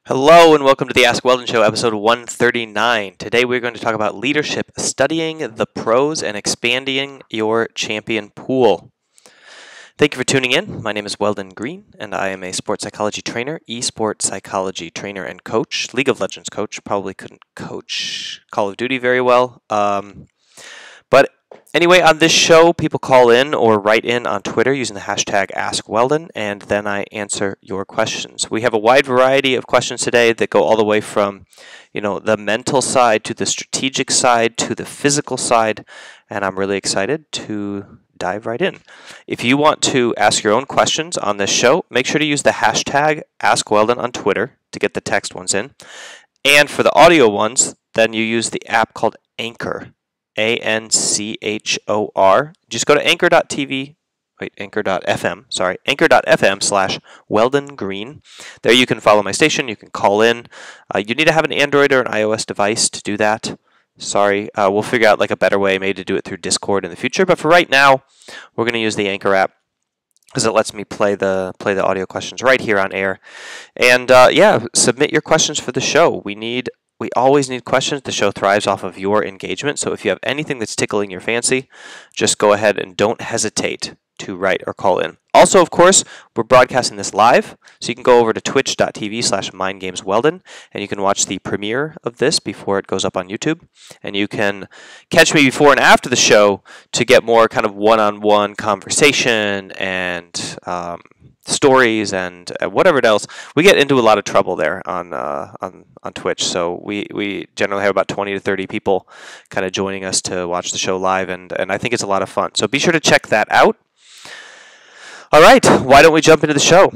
Hello and welcome to the Ask Weldon Show, episode 139. Today we're going to talk about leadership, studying the pros, and expanding your champion pool. Thank you for tuning in. My name is Weldon Green, and I am a sports psychology trainer, esports psychology trainer, and coach, League of Legends coach. Probably couldn't coach Call of Duty very well. But anyway, on this show, people call in or write in on Twitter using the hashtag AskWeldon, and then I answer your questions. We have a wide variety of questions today that go all the way from, the mental side to the strategic side to the physical side, and I'm really excited to dive right in. If you want to ask your own questions on this show, make sure to use the hashtag AskWeldon on Twitter to get the text ones in. And for the audio ones, then you use the app called Anchor. Anchor. Just go to anchor.fm/Weldon Green. There you can follow my station. You can call in. You need to have an Android or an iOS device to do that. Sorry, we'll figure out like a better way maybe to do it through Discord in the future. But for right now, we're going to use the Anchor app because it lets me play the audio questions right here on air. And submit your questions for the show. We always need questions. The show thrives off of your engagement. So if you have anything that's tickling your fancy, just go ahead and don't hesitate to write or call in. Also, of course, we're broadcasting this live, so you can go over to twitch.tv/mindgamesweldon, and you can watch the premiere of this before it goes up on YouTube. And you can catch me before and after the show to get more kind of one-on-one conversation and stories and whatever else. We get into a lot of trouble there on Twitch, so we generally have about 20 to 30 people kind of joining us to watch the show live, and I think it's a lot of fun. So be sure to check that out. All right, why don't we jump into the show?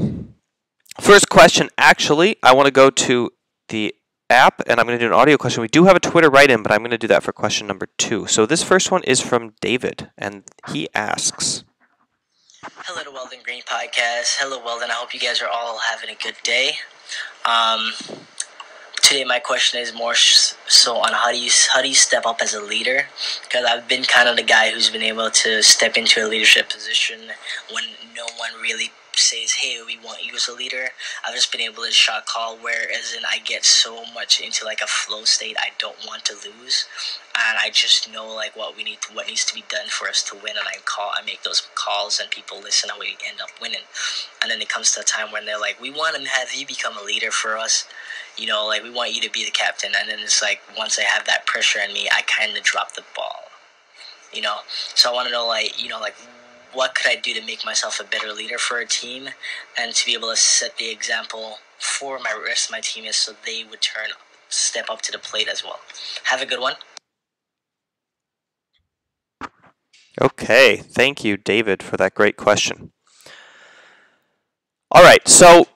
First question, actually, I want to go to the app, and I'm going to do an audio question. We do have a Twitter write-in, but I'm going to do that for question number 2. So this first one is from David, and he asks, hello to Weldon Green Podcast. Hello, Weldon. I hope you guys are all having a good day. Today, my question is more so on how do you step up as a leader? Because I've been kind of the guy who's been able to step into a leadership position when no one really says, hey, we want you as a leader. I've just been able to shot call, whereas I get so much into like a flow state I don't want to lose, and I just know like what needs to be done for us to win, and I make those calls and people listen and we end up winning. And then it comes to a time when they're like, we want to have you become a leader for us, we want you to be the captain. And then it's like once I have that pressure on me, I kind of drop the ball, so I want to know what could I do to make myself a better leader for a team and to be able to set the example for my rest of my teammates so they would step up to the plate as well. Have a good one. Okay, thank you, David, for that great question. All right, so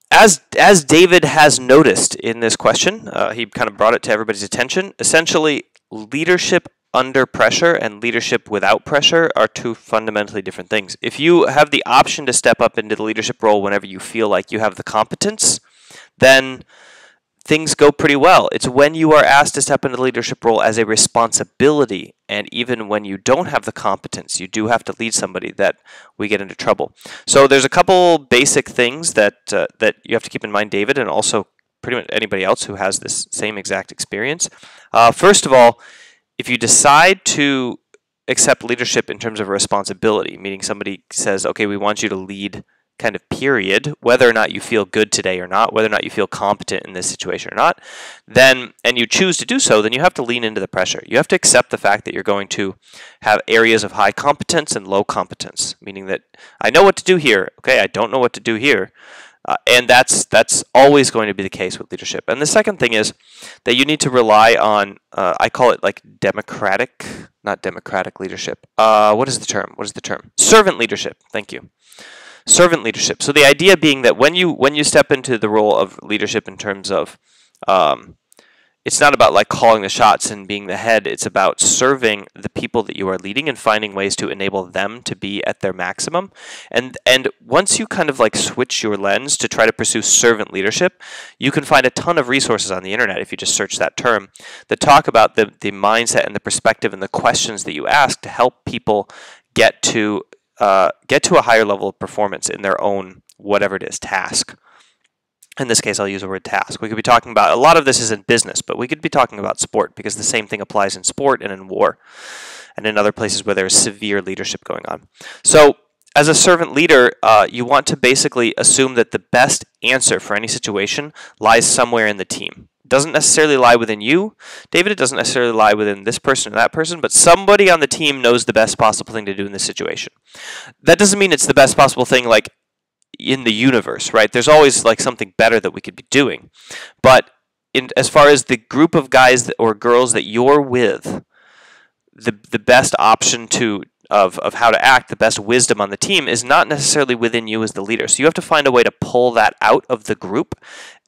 as David has noticed in this question, he kind of brought it to everybody's attention. Essentially, leadership under pressure and leadership without pressure are two fundamentally different things. If you have the option to step up into the leadership role whenever you feel like you have the competence, then things go pretty well. It's when you are asked to step into the leadership role as a responsibility, and even when you don't have the competence, you do have to lead somebody, that we get into trouble. So there's a couple basic things that you have to keep in mind, David, and also pretty much anybody else who has this same exact experience. First of all, if you decide to accept leadership in terms of a responsibility, meaning somebody says, okay, we want you to lead kind of period, whether or not you feel good today or not, whether or not you feel competent in this situation or not, then, and you choose to do so, then you have to lean into the pressure. You have to accept the fact that you're going to have areas of high competence and low competence, meaning that I know what to do here, okay, I don't know what to do here. And that's always going to be the case with leadership. And the second thing is that you need to rely on, I call it like not democratic leadership. What is the term? Servant leadership. Thank you. Servant leadership. So the idea being that when you step into the role of leadership in terms of, it's not about like calling the shots and being the head. It's about serving the people that you are leading and finding ways to enable them to be at their maximum. And once you kind of like switch your lens to try to pursue servant leadership, you can find a ton of resources on the internet, if you just search that term, that talk about the mindset and the perspective and the questions that you ask to help people get to a higher level of performance in their own whatever it is task. In this case, I'll use the word task. We could be talking about, a lot of this is in business, but we could be talking about sport because the same thing applies in sport and in war and in other places where there's severe leadership going on. So as a servant leader, you want to basically assume that the best answer for any situation lies somewhere in the team. It doesn't necessarily lie within you, David. It doesn't necessarily lie within this person or that person, but somebody on the team knows the best possible thing to do in this situation. That doesn't mean it's the best possible thing like in the universe, right? There's always like something better that we could be doing. But as far as the group of guys or girls that you're with, the best option of how to act, the best wisdom on the team is not necessarily within you as the leader. So you have to find a way to pull that out of the group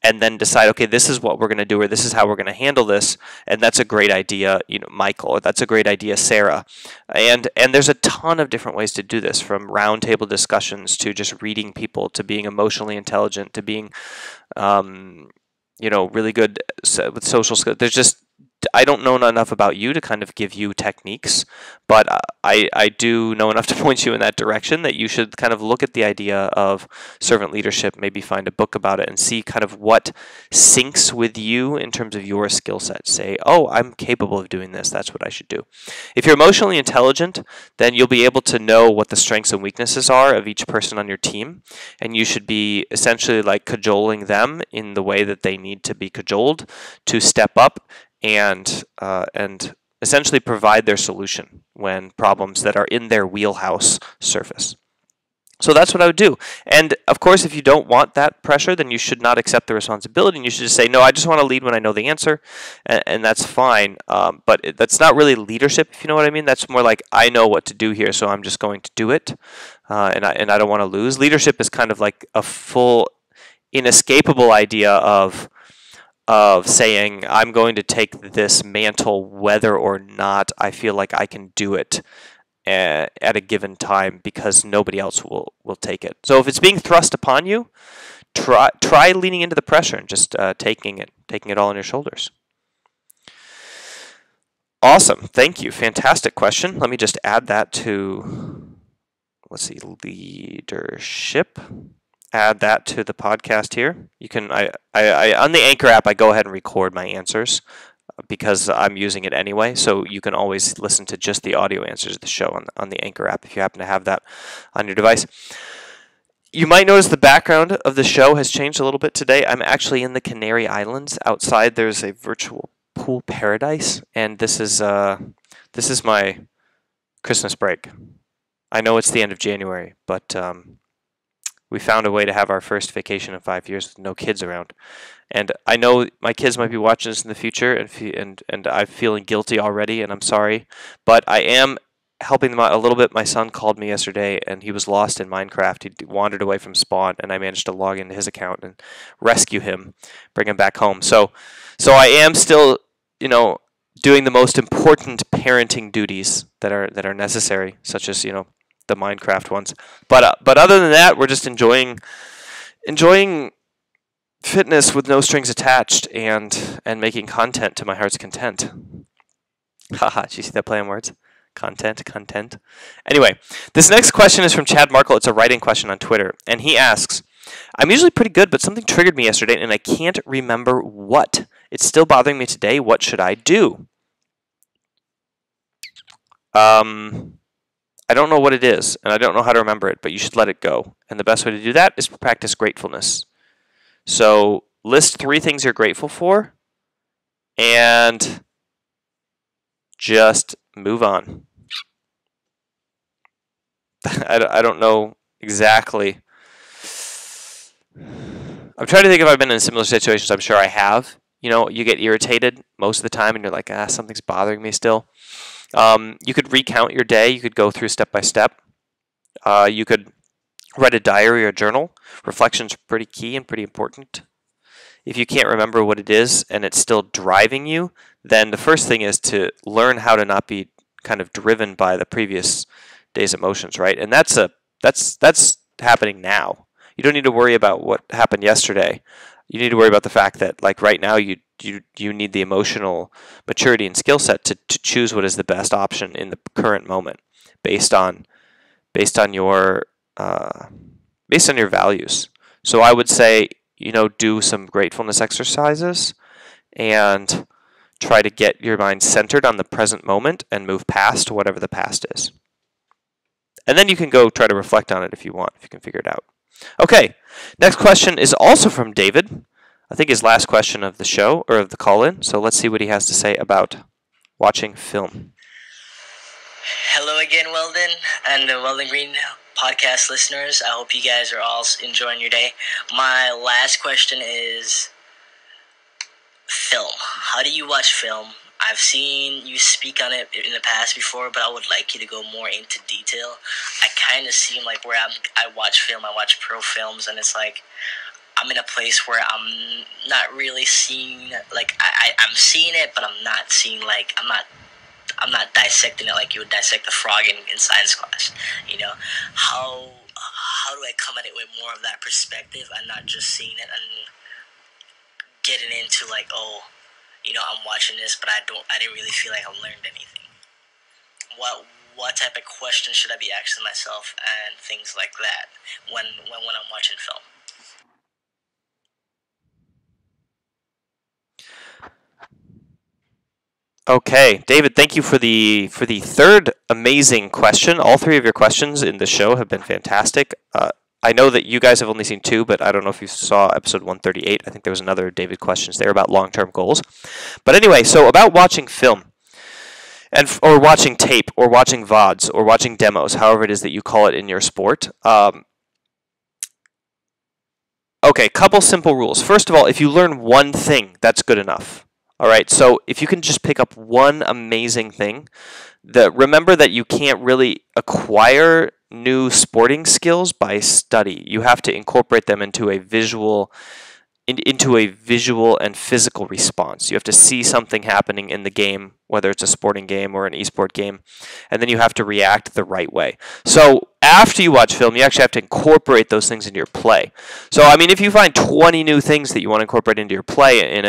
and then decide, okay, this is what we're going to do, or this is how we're going to handle this, and that's a great idea, Michael, or that's a great idea, Sarah. And there's a ton of different ways to do this, from roundtable discussions to just reading people to being emotionally intelligent to being, really good with social skills. I don't know enough about you to kind of give you techniques, but I do know enough to point you in that direction that you should kind of look at the idea of servant leadership, maybe find a book about it and see kind of what syncs with you in terms of your skill set. Say, oh, I'm capable of doing this. That's what I should do. If you're emotionally intelligent, then you'll be able to know what the strengths and weaknesses are of each person on your team, and you should be essentially like cajoling them in the way that they need to be cajoled to step up and essentially provide their solution when problems that are in their wheelhouse surface. So that's what I would do. And of course, if you don't want that pressure, then you should not accept the responsibility, and you should just say, no, I just want to lead when I know the answer, and that's fine. But that's not really leadership, if you know what I mean. That's more like, I know what to do here, so I'm just going to do it, and I don't want to lose. Leadership is kind of like a full, inescapable idea of saying, I'm going to take this mantle whether or not I feel like I can do it at a given time, because nobody else will take it. So if it's being thrust upon you, try leaning into the pressure and just taking it all on your shoulders. Awesome. Thank you. Fantastic question. Let me just add that to, let's see, leadership. Add that to the podcast here. You can, I on the Anchor app, I go ahead and record my answers because I'm using it anyway. So you can always listen to just the audio answers of the show on the Anchor app if you happen to have that on your device. You might notice the background of the show has changed a little bit today. I'm actually in the Canary Islands. Outside, there's a virtual pool paradise, and this is my Christmas break. I know it's the end of January, but we found a way to have our first vacation in 5 years with no kids around. And I know my kids might be watching this in the future, and I'm feeling guilty already, and I'm sorry. But I am helping them out a little bit. My son called me yesterday, and he was lost in Minecraft. He wandered away from spawn, and I managed to log into his account and rescue him, bring him back home. So I am still, doing the most important parenting duties that are necessary, such as, the Minecraft ones, but other than that, we're just enjoying fitness with no strings attached and making content to my heart's content. Haha, did you see that play on words? Content. Anyway, this next question is from Chad Markle. It's a writing question on Twitter, and he asks, I'm usually pretty good, but something triggered me yesterday, and I can't remember what. It's still bothering me today. What should I do? I don't know what it is, and I don't know how to remember it, but you should let it go. And the best way to do that is to practice gratefulness. So list 3 things you're grateful for, and just move on. I don't know exactly. I'm trying to think if I've been in similar situations. I'm sure I have. You get irritated most of the time, and you're like, something's bothering me still. You could recount your day. You could go through step by step. You could write a diary or a journal. Reflection's pretty key and pretty important. If you can't remember what it is and it's still driving you, then the first thing is to learn how to not be kind of driven by the previous day's emotions, right? And that's happening now. You don't need to worry about what happened yesterday. You need to worry about the fact that, like, right now, you need the emotional maturity and skill set to choose what is the best option in the current moment, based on your values. So I would say, do some gratefulness exercises and try to get your mind centered on the present moment and move past whatever the past is. And then you can go try to reflect on it if you want, if you can figure it out. Okay, next question is also from David. I think his last question of the show, or of the call-in. So let's see what he has to say about watching film. Hello again, Weldon, and the Weldon Green podcast listeners. I hope you guys are all enjoying your day. My last question is film. How do you watch film? I've seen you speak on it in the past before, but I would like you to go more into detail. I kind of seem like where I watch film, I watch pro films, and it's like I'm in a place where I'm not really seeing, like, I'm seeing it, but I'm not seeing, like, I'm not dissecting it like you would dissect a frog in science class. How do I come at it with more of that perspective and not just seeing it and getting into like, I'm watching this, but I didn't really feel like I learned anything. What type of questions should I be asking myself and things like that when I'm watching film? Okay, David, thank you for the third amazing question. All three of your questions in the show have been fantastic. I know that you guys have only seen two, but I don't know if you saw episode 138. I think there was another David questions there about long-term goals. But anyway, so about watching film, or watching tape, or watching VODs, or watching demos, however it is that you call it in your sport. Okay, couple simple rules. First of all, if you learn one thing, that's good enough. All right, so if you can just pick up one amazing thing, remember that you can't really acquire new sporting skills by study. You have to incorporate them into a visual and physical response. You have to see something happening in the game, whether it's a sporting game or an esport game, and then you have to react the right way. So after you watch film, you actually have to incorporate those things into your play. So I mean, if you find 20 new things that you want to incorporate into your play in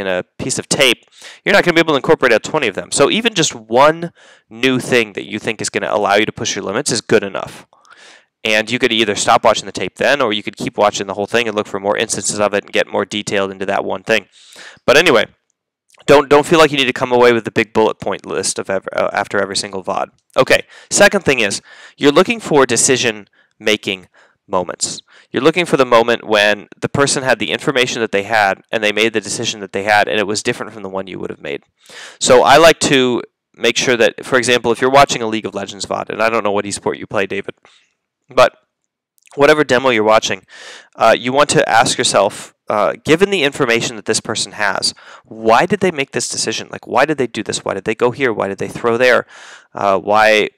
a piece of tape, you're not going to be able to incorporate all 20 of them. So even just one new thing that you think is going to allow you to push your limits is good enough. And you could either stop watching the tape then, or you could keep watching the whole thing and look for more instances of it and get more detailed into that one thing. But anyway, don't feel like you need to come away with the big bullet point list of after every single VOD. Okay, second thing is, you're looking for decision-making moments. You're looking for the moment when the person had the information that they had and they made the decision that they had, and it was different from the one you would have made. So I like to make sure that, for example, if you're watching a League of Legends VOD, and I don't know what esport you play, David, but whatever demo you're watching, you want to ask yourself, given the information that this person has, why did they make this decision? Like, why did they do this? Why did they go here? Why did they throw there? Why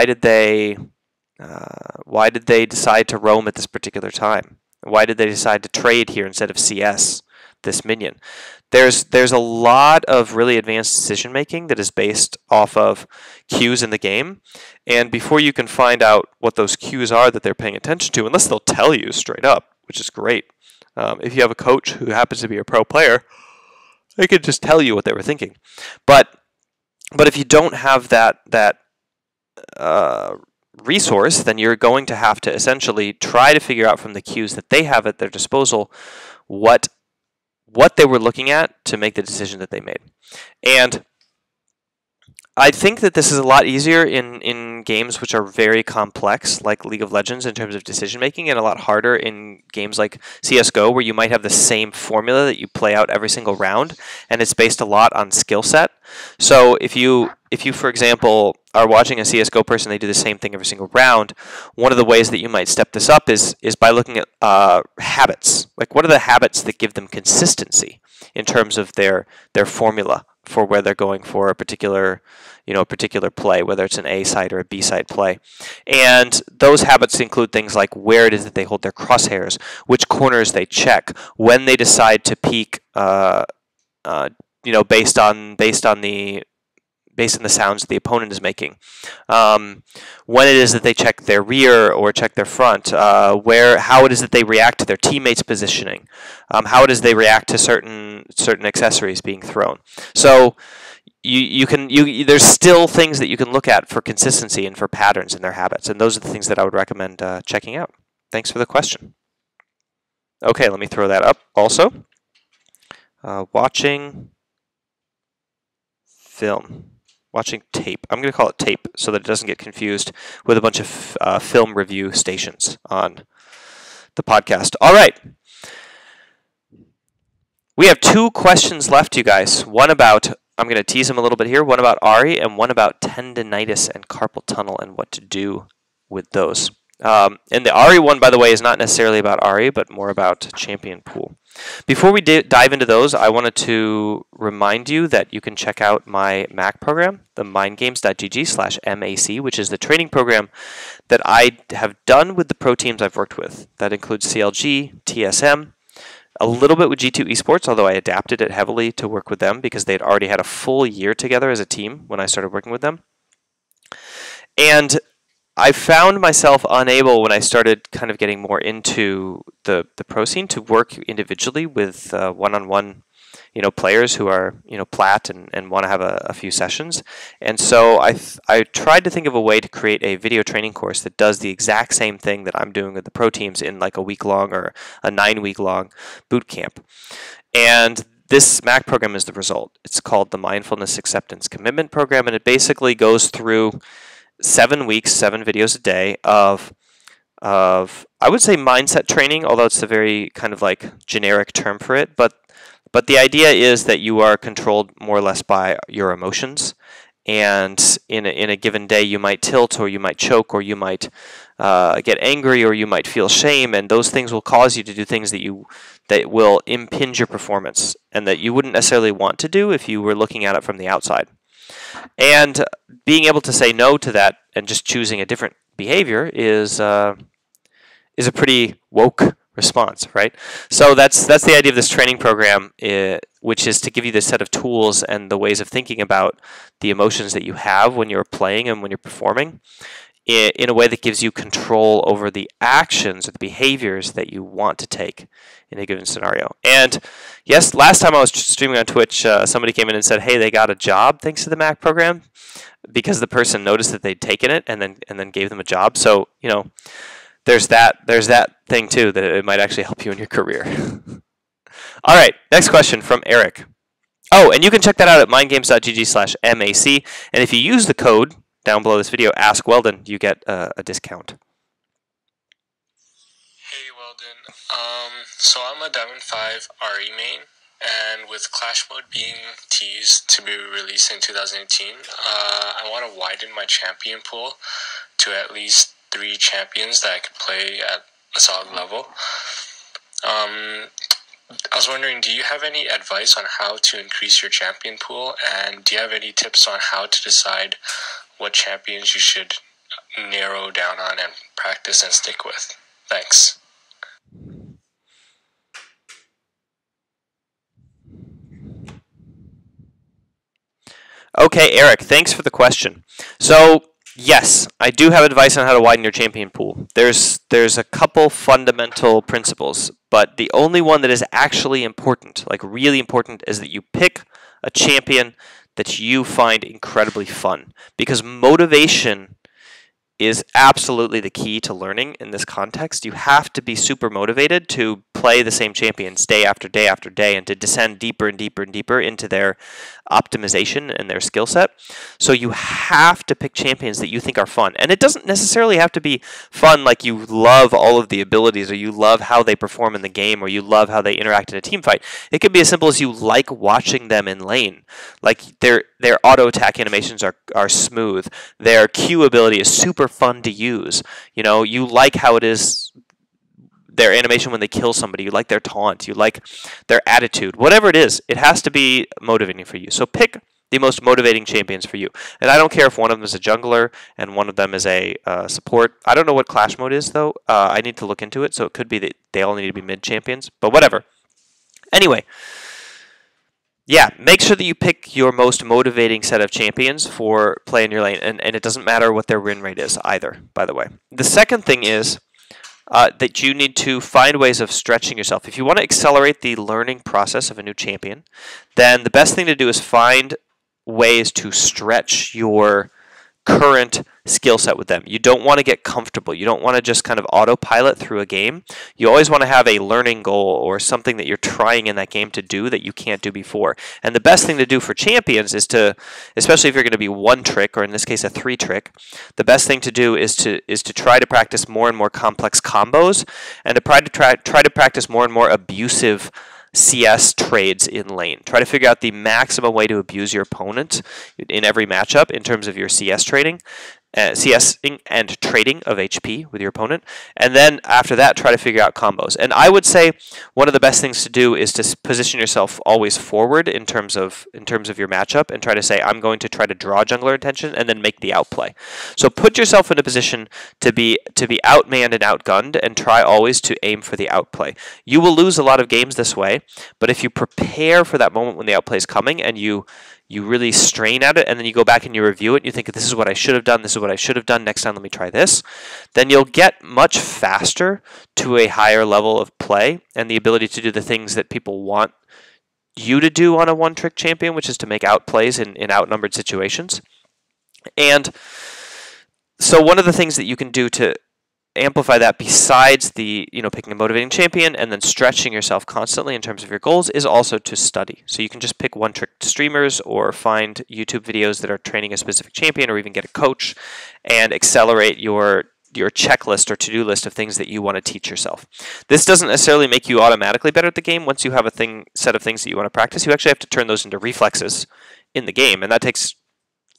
did they decide to roam at this particular time? Why did they decide to trade here instead of CS this minion? There's a lot of really advanced decision making that is based off of cues in the game, and before you can find out what those cues are that they're paying attention to, unless they'll tell you straight up, which is great. If you have a coach who happens to be a pro player, they could just tell you what they were thinking. But if you don't have that resource, then you're going to have to essentially try to figure out from the cues that they have at their disposal what they were looking at to make the decision that they made. And I think that this is a lot easier in games which are very complex, like League of Legends, in terms of decision making, and a lot harder in games like CSGO, where you might have the same formula that you play out every single round, and it's based a lot on skill set. So if you, for example, are watching a CSGO person, they do the same thing every single round, one of the ways that you might step this up is by looking at habits. Like, what are the habits that give them consistency in terms of their formula for where they're going for a particular play, whether it's an A side or a B side play. And those habits include things like where it is that they hold their crosshairs, which corners they check, when they decide to peek, based on the sounds that the opponent is making, when it is that they check their rear or check their front, how it is that they react to their teammates' positioning, how it is they react to certain accessories being thrown. So there's still things that you can look at for consistency and for patterns in their habits, and those are the things that I would recommend checking out. Thanks for the question. Okay, let me throw that up also. Watching film. Watching tape. I'm going to call it tape so that it doesn't get confused with a bunch of film review stations on the podcast. All right. We have 2 questions left, you guys. One about, I'm going to tease them a little bit here, one about Ari and one about tendinitis and carpal tunnel and what to do with those. And the Ari one, by the way, is not necessarily about Ari, but more about champion pool. Before we dive into those, I wanted to remind you that you can check out my Mac program, the mindgames.gg/MAC, which is the training program that I have done with the pro teams I've worked with. That includes CLG, TSM, a little bit with G2 Esports, although I adapted it heavily to work with them because they'd already had a full year together as a team when I started working with them. And I found myself unable when I started kind of getting more into the pro scene to work individually with one-on-one players who are plat and want to have a few sessions. And so I tried to think of a way to create a video training course that does the exact same thing that I'm doing with the pro teams in like a week-long or a 9-week-long boot camp. And this MAC program is the result. It's called the Mindfulness Acceptance Commitment Program, and it basically goes through 7 weeks, 7 videos a day of I would say mindset training, although it's a very kind of like generic term for it. But the idea is that you are controlled more or less by your emotions, and in a given day you might tilt, or you might choke, or you might get angry, or you might feel shame, and those things will cause you to do things that will impinge your performance, and that you wouldn't necessarily want to do if you were looking at it from the outside. And being able to say no to that and just choosing a different behavior is a pretty woke response, right? So that's the idea of this training program, which is to give you this set of tools and the ways of thinking about the emotions that you have when you're playing and when you're performing in a way that gives you control over the actions or the behaviors that you want to take in a given scenario. And yes, last time I was streaming on Twitch, somebody came in and said, hey, they got a job thanks to the MAC program, because the person noticed that they'd taken it and then gave them a job. So, there's that thing too, that it might actually help you in your career. All right, next question from Eric. Oh, and you can check that out at mindgames.gg/MAC. And if you use the code down below this video, AskWeldon, you get a discount. Hey Weldon, so I'm a Diamond 5 RE main, and with Clash Mode being teased to be released in 2018, I want to widen my champion pool to at least 3 champions that I could play at a solid level. I was wondering, do you have any advice on how to increase your champion pool, and do you have any tips on how to decide what champions you should narrow down on and practice and stick with? Thanks. Okay, Eric, thanks for the question. So, yes, I do have advice on how to widen your champion pool. There's a couple fundamental principles, but the only one that is actually important, like really important, is that you pick a champion that you find incredibly fun, because motivation is absolutely the key to learning in this context. You have to be super motivated to play the same champions day after day after day, and to descend deeper and deeper and deeper into their optimization and their skill set. So you have to pick champions that you think are fun. And it doesn't necessarily have to be fun like you love all of the abilities, or you love how they perform in the game, or you love how they interact in a team fight. It could be as simple as you like watching them in lane. Like their auto attack animations are smooth. Their Q ability is super fun to use. You like how it is, their animation when they kill somebody, you like their taunt, you like their attitude. Whatever it is, it has to be motivating for you. So pick the most motivating champions for you. And I don't care if one of them is a jungler and one of them is a support. I don't know what Clash Mode is, though. I need to look into it, so it could be that they all need to be mid champions, but whatever. Anyway, yeah, make sure that you pick your most motivating set of champions for play in your lane, and it doesn't matter what their win rate is either, by the way. The second thing is that you need to find ways of stretching yourself. If you want to accelerate the learning process of a new champion, then the best thing to do is find ways to stretch your current skill set with them. You don't want to get comfortable. You don't want to just kind of autopilot through a game. You always want to have a learning goal or something that you're trying in that game to do that you can't do before. And the best thing to do for champions is to, especially if you're going to be one trick, or in this case a 3 trick, the best thing to do is to try to practice more and more complex combos, and to try to practice more and more abusive CS trades in lane. Try to figure out the maximum way to abuse your opponent in every matchup in terms of your CS trading, CSing and trading of HP with your opponent, and then after that try to figure out combos. And I would say one of the best things to do is to position yourself always forward in terms of your matchup, and try to say, I'm going to try to draw jungler attention and then make the outplay. So put yourself in a position to be outmanned and outgunned, and try always to aim for the outplay. You will lose a lot of games this way, but if you prepare for that moment when the outplay is coming, and you really strain at it, and then you go back and you review it, and you think, this is what I should have done, this is what I should have done, next time let me try this, then you'll get much faster to a higher level of play and the ability to do the things that people want you to do on a one-trick champion, which is to make outplays in outnumbered situations. And so one of the things that you can do to amplify that, besides the picking a motivating champion and then stretching yourself constantly in terms of your goals, is also to study. So you can just pick one-trick streamers, or find YouTube videos that are training a specific champion, or even get a coach and accelerate your checklist or to-do list of things that you want to teach yourself. This doesn't necessarily make you automatically better at the game. Once you have a set of things that you want to practice, you actually have to turn those into reflexes in the game, and that takes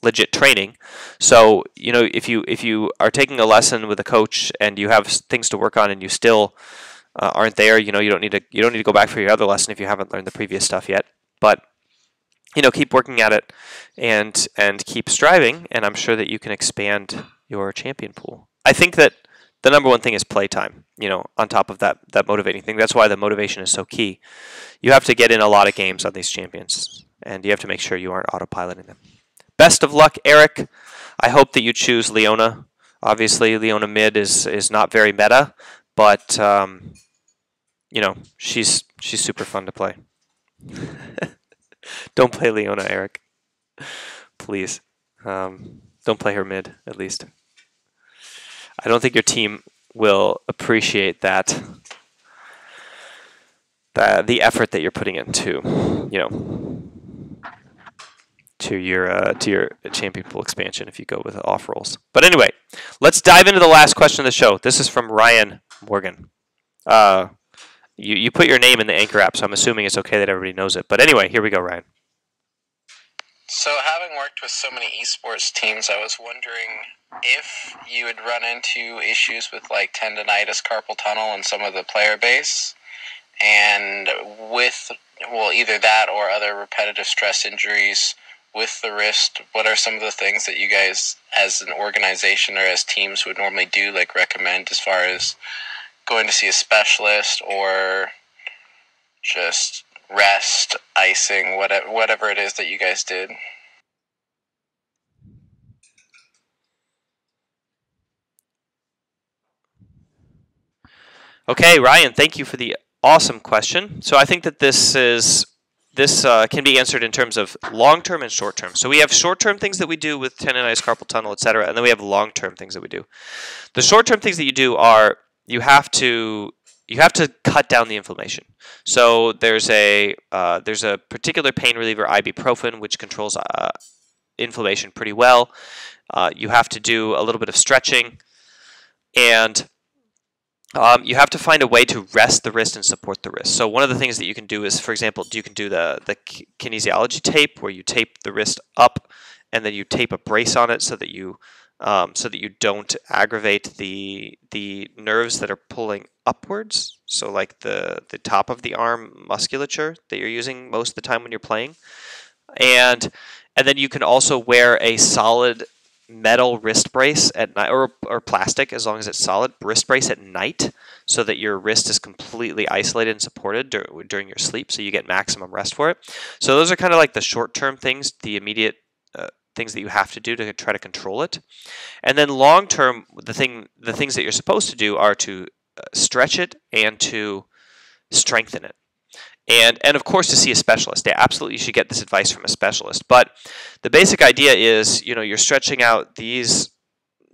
legit training. So if you are taking a lesson with a coach and you have things to work on, and you still aren't there, you don't need to go back for your other lesson if you haven't learned the previous stuff yet. But keep working at it and keep striving, and I'm sure that you can expand your champion pool. I think that the number one thing is playtime, on top of that motivating thing. That's why the motivation is so key. You have to get in a lot of games on these champions, and you have to make sure you aren't autopiloting them. Best of luck, Eric. I hope that you choose Leona. Obviously, Leona mid is not very meta, but she's super fun to play. Don't play Leona, Eric. Please. Don't play her mid, at least. I don't think your team will appreciate that. The effort that you're putting into, to your champion pool expansion if you go with off rolls. But anyway, let's dive into the last question of the show. This is from Ryan Morgan. You put your name in the Anchor app, so I'm assuming it's okay that everybody knows it. But anyway, here we go, Ryan. So having worked with so many esports teams, I was wondering if you would run into issues with like tendonitis, carpal tunnel, and some of the player base, and with either that or other repetitive stress injuries with the wrist. What are some of the things that you guys as an organization or as teams would normally do, like recommend, as far as going to see a specialist or just rest, icing, whatever it is that you guys did? Okay, Ryan, thank you for the awesome question. So I think that this can be answered in terms of long-term and short-term. So we have short-term things that we do with tendonitis, carpal tunnel, etc., and then we have long-term things that we do. The short-term things that you do are you have to cut down the inflammation. So there's a particular pain reliever, ibuprofen, which controls inflammation pretty well. You have to do a little bit of stretching, and you have to find a way to rest the wrist and support the wrist. So one of the things that you can do is, for example, you can do the kinesiology tape, where you tape the wrist up and then you tape a brace on it so that you don't aggravate the nerves that are pulling upwards. So like the top of the arm musculature that you're using most of the time when you're playing. And then you can also wear a solid metal wrist brace at night, or plastic, as long as it's solid, wrist brace at night, so that your wrist is completely isolated and supported during your sleep, so you get maximum rest for it. So those are kind of like the short-term things, the immediate things that you have to do to try to control it. And then long-term, the things that you're supposed to do are to stretch it and to strengthen it. And of course, to see a specialist. Yeah, absolutely, you should get this advice from a specialist. But the basic idea is, you're stretching out these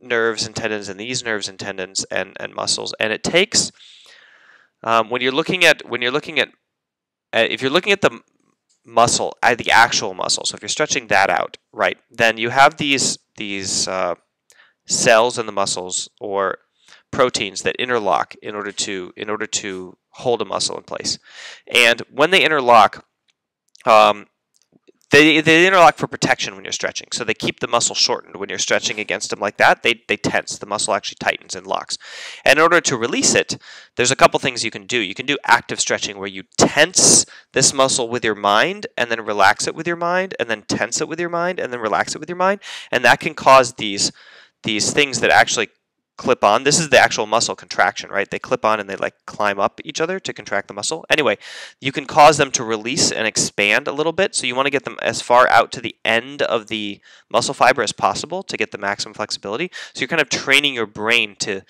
nerves and tendons and these nerves and tendons and muscles, and it takes if you're looking at the muscle, the actual muscle. So if you're stretching that out, right, then you have these cells in the muscles or proteins that interlock in order to hold a muscle in place. And when they interlock, they interlock for protection when you're stretching. So they keep the muscle shortened when you're stretching against them like that. They tense. The muscle actually tightens and locks. And in order to release it, there's a couple things you can do. You can do active stretching where you tense this muscle with your mind and then relax it with your mind and then tense it with your mind and then relax it with your mind. And that can cause these things that actually clip on. This is the actual muscle contraction, right? They clip on and they like climb up each other to contract the muscle. Anyway, you can cause them to release and expand a little bit. So you want to get them as far out to the end of the muscle fiber as possible to get the maximum flexibility. So you're kind of training your brain to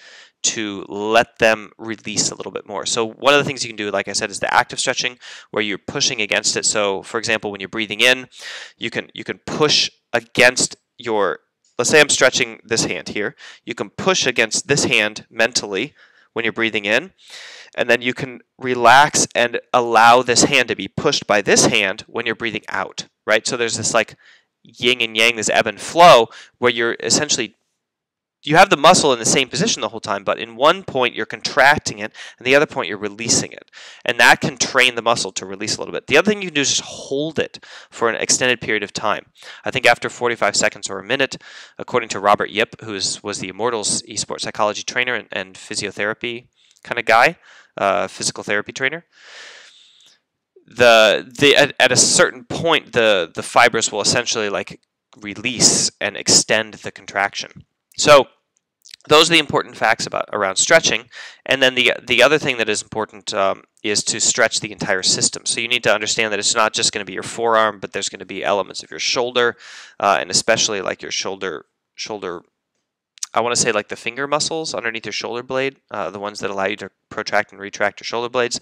let them release a little bit more. So one of the things you can do, like I said, is the active stretching where you're pushing against it. So for example, when you're breathing in, you can push against your, let's say I'm stretching this hand here. You can push against this hand mentally when you're breathing in, and then you can relax and allow this hand to be pushed by this hand when you're breathing out, right? So there's this like yin and yang, this ebb and flow, where you're essentially, you have the muscle in the same position the whole time, but in one point you're contracting it, and the other point you're releasing it. And that can train the muscle to release a little bit. The other thing you can do is just hold it for an extended period of time. I think after 45 seconds or a minute, according to Robert Yip, who was the Immortals esports psychology trainer and physiotherapy kind of guy, physical therapy trainer, at a certain point, the fibers will essentially like release and extend the contraction. So those are the important facts around stretching. And then the other thing that is important is to stretch the entire system. So you need to understand that it's not just going to be your forearm, but there's going to be elements of your shoulder, and especially like your shoulder. I want to say like the finger muscles underneath your shoulder blade, the ones that allow you to protract and retract your shoulder blades.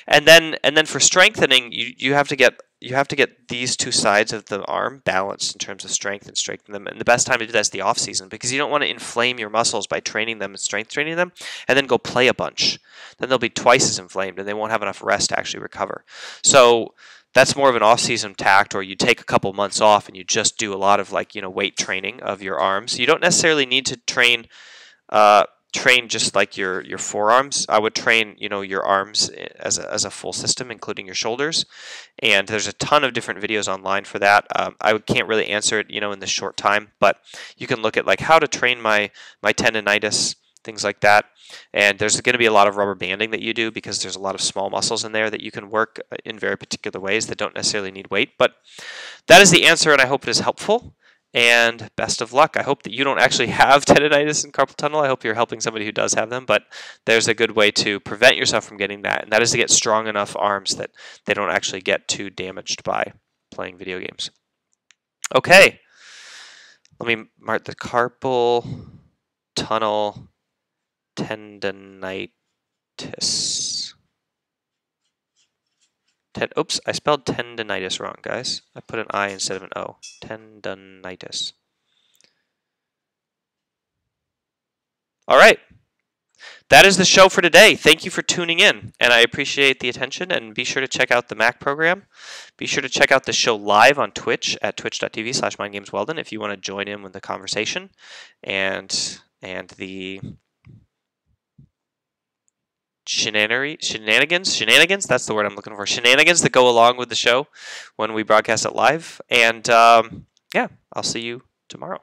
And then for strengthening, you have to get these two sides of the arm balanced in terms of strength and strengthen them. And the best time to do that is the off season, because you don't want to inflame your muscles by training them and strength training them and then go play a bunch. Then they'll be twice as inflamed and they won't have enough rest to actually recover. So that's more of an off-season tact, or you take a couple months off and you just do a lot of weight training of your arms. You don't necessarily need to train just like your forearms. I would train your arms as a full system, including your shoulders. And there's a ton of different videos online for that. I can't really answer it in this short time, but you can look at like how to train my tendonitis, things like that. And there's going to be a lot of rubber banding that you do because there's a lot of small muscles in there that you can work in very particular ways that don't necessarily need weight. But that is the answer, and I hope it is helpful. And best of luck. I hope that you don't actually have tendonitis and carpal tunnel. I hope you're helping somebody who does have them. But there's a good way to prevent yourself from getting that, and that is to get strong enough arms that they don't actually get too damaged by playing video games. Okay. Let me mark the carpal tunnel tendonitis. Oops, I spelled tendonitis wrong, guys. I put an I instead of an O. Tendonitis. All right. That is the show for today. Thank you for tuning in, and I appreciate the attention, and be sure to check out the Mac program. Be sure to check out the show live on Twitch at twitch.tv/mindgamesweldon if you want to join in with the conversation and the shenanigans, that's the word I'm looking for, shenanigans that go along with the show when we broadcast it live. And yeah, I'll see you tomorrow.